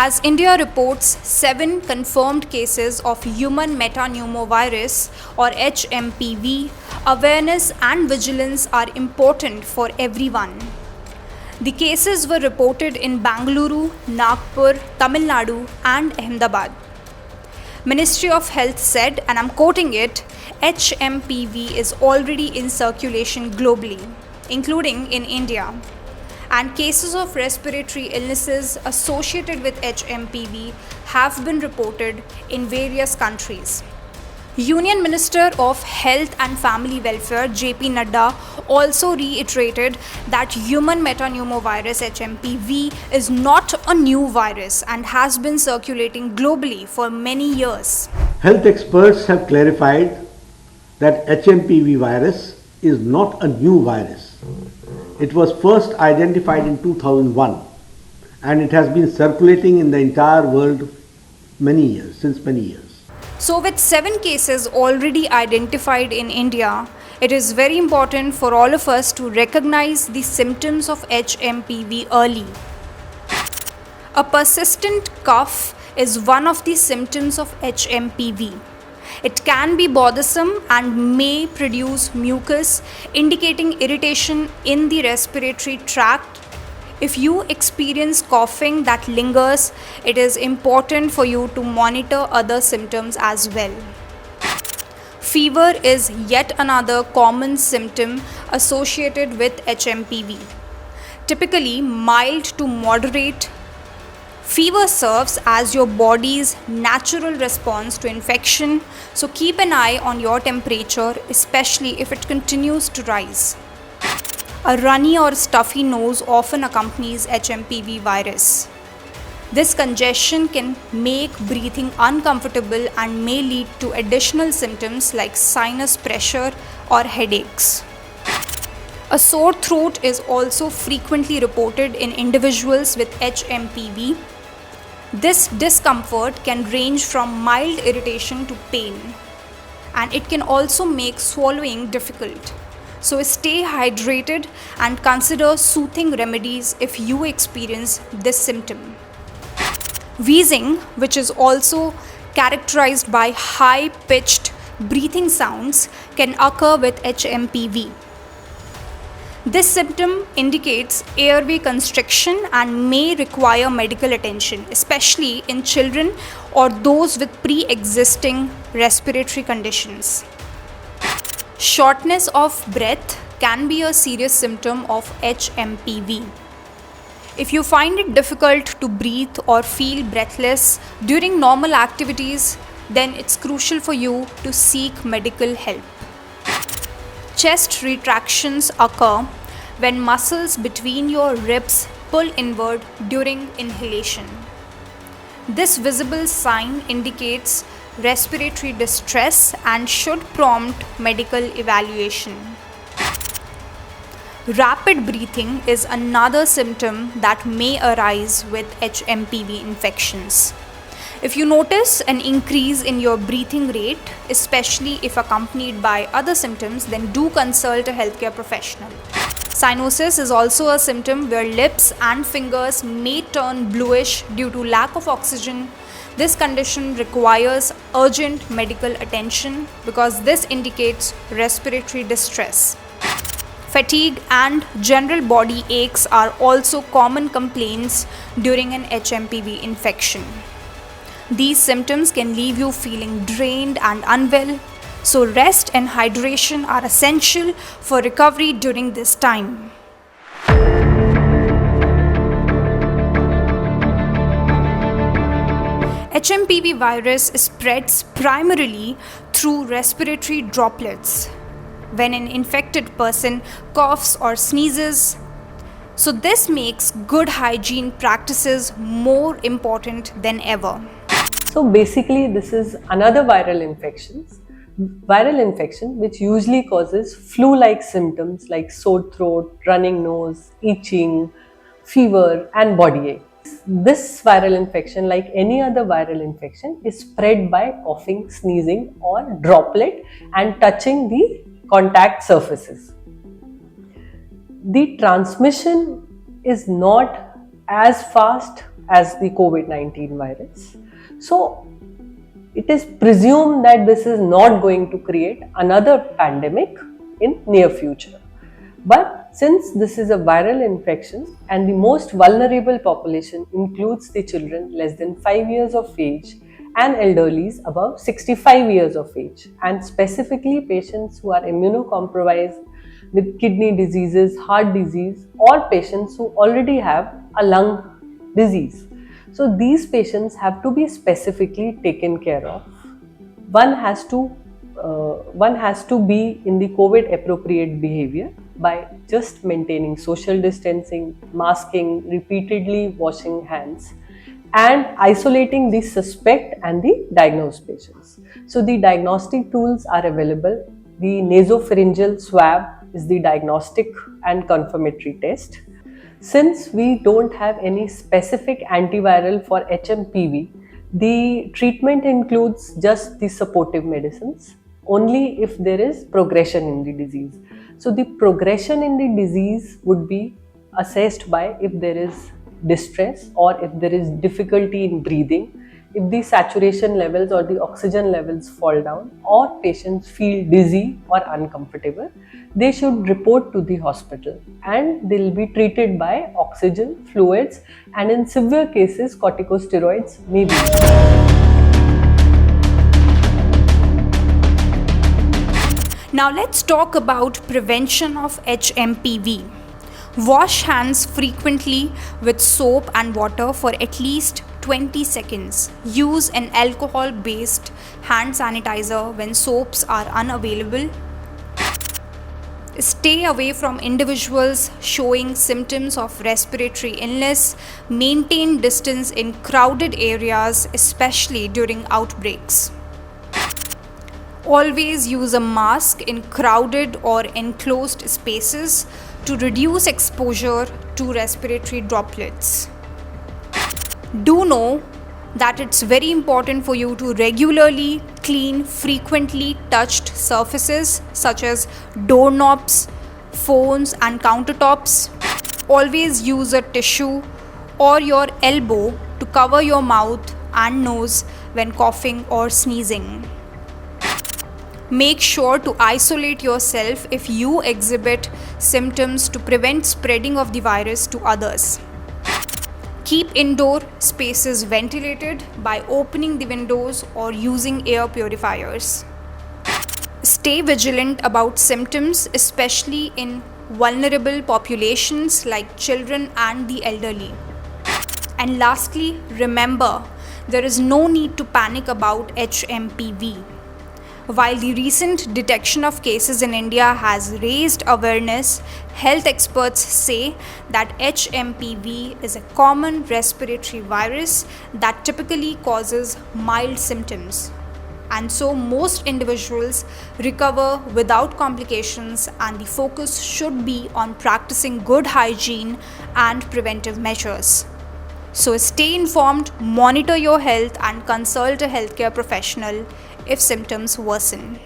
As India reports 7 confirmed cases of human metapneumovirus or HMPV, awareness and vigilance are important for everyone. The cases were reported in Bangalore, Nagpur, Tamil Nadu and Ahmedabad. Ministry of Health said, and I'm quoting it, HMPV is already in circulation globally, including in India, and cases of respiratory illnesses associated with HMPV have been reported in various countries. Union Minister of Health and Family Welfare JP Nadda also reiterated that human metapneumovirus HMPV is not a new virus and has been circulating globally for many years. Health experts have clarified that HMPV virus is not a new virus. It was first identified in 2001 and it has been circulating in the entire world since many years. So with 7 cases already identified in India, it is very important for all of us to recognize the symptoms of HMPV early. A persistent cough is one of the symptoms of HMPV. It can be bothersome and may produce mucus, indicating irritation in the respiratory tract. If you experience coughing that lingers, it is important for you to monitor other symptoms as well. Fever is yet another common symptom associated with HMPV. Typically mild to moderate, fever serves as your body's natural response to infection, so keep an eye on your temperature, especially if it continues to rise. A runny or stuffy nose often accompanies HMPV virus. This congestion can make breathing uncomfortable and may lead to additional symptoms like sinus pressure or headaches. A sore throat is also frequently reported in individuals with HMPV. This discomfort can range from mild irritation to pain, and it can also make swallowing difficult. So stay hydrated and consider soothing remedies if you experience this symptom. Wheezing, which is also characterized by high-pitched breathing sounds, can occur with HMPV. This symptom indicates airway constriction and may require medical attention, especially in children or those with pre-existing respiratory conditions. Shortness of breath can be a serious symptom of HMPV. If you find it difficult to breathe or feel breathless during normal activities, then it's crucial for you to seek medical help. Chest retractions occur when muscles between your ribs pull inward during inhalation. This visible sign indicates respiratory distress and should prompt medical evaluation. Rapid breathing is another symptom that may arise with HMPV infections. If you notice an increase in your breathing rate, especially if accompanied by other symptoms, then do consult a healthcare professional. Cyanosis is also a symptom where lips and fingers may turn bluish due to lack of oxygen. This condition requires urgent medical attention because this indicates respiratory distress. Fatigue and general body aches are also common complaints during an HMPV infection. These symptoms can leave you feeling drained and unwell, so rest and hydration are essential for recovery during this time. HMPV virus spreads primarily through respiratory droplets when an infected person coughs or sneezes. So this makes good hygiene practices more important than ever. So basically this is another viral infection which usually causes flu-like symptoms like sore throat, running nose, itching, fever and body ache. This viral infection, like any other viral infection, is spread by coughing, sneezing or droplet and touching the contact surfaces. The transmission is not as fast as the COVID-19 virus. So it is presumed that this is not going to create another pandemic in near future. But since this is a viral infection and the most vulnerable population includes the children less than 5 years of age and elderlies above 65 years of age, and specifically patients who are immunocompromised with kidney diseases, heart disease, or patients who already have a lung disease. So these patients have to be specifically taken care of. One has to be in the COVID appropriate behavior by just maintaining social distancing, masking, repeatedly washing hands, and isolating the suspect and the diagnosed patients. So the diagnostic tools are available. The nasopharyngeal swab is the diagnostic and confirmatory test. Since we don't have any specific antiviral for HMPV, the treatment includes just the supportive medicines only if there is progression in the disease. So the progression in the disease would be assessed by if there is distress or if there is difficulty in breathing, if the saturation levels or the oxygen levels fall down, or patients feel dizzy or uncomfortable, they should report to the hospital and they will be treated by oxygen, fluids, and in severe cases corticosteroids may be used. Now let's talk about prevention of HMPV. Wash hands frequently with soap and water for at least 20 seconds. Use an alcohol-based hand sanitizer when soaps are unavailable. Stay away from individuals showing symptoms of respiratory illness. Maintain distance in crowded areas, especially during outbreaks. Always use a mask in crowded or enclosed spaces to reduce exposure to respiratory droplets. Do know that it's very important for you to regularly clean frequently touched surfaces such as doorknobs, phones, and countertops. Always use a tissue or your elbow to cover your mouth and nose when coughing or sneezing. Make sure to isolate yourself if you exhibit symptoms to prevent spreading of the virus to others. Keep indoor spaces ventilated by opening the windows or using air purifiers. Stay vigilant about symptoms, especially in vulnerable populations like children and the elderly. And lastly, remember, there is no need to panic about HMPV. While the recent detection of cases in India has raised awareness, health experts say that HMPV is a common respiratory virus that typically causes mild symptoms. And so most individuals recover without complications, and the focus should be on practicing good hygiene and preventive measures. So stay informed, monitor your health, and consult a healthcare professional if symptoms worsen.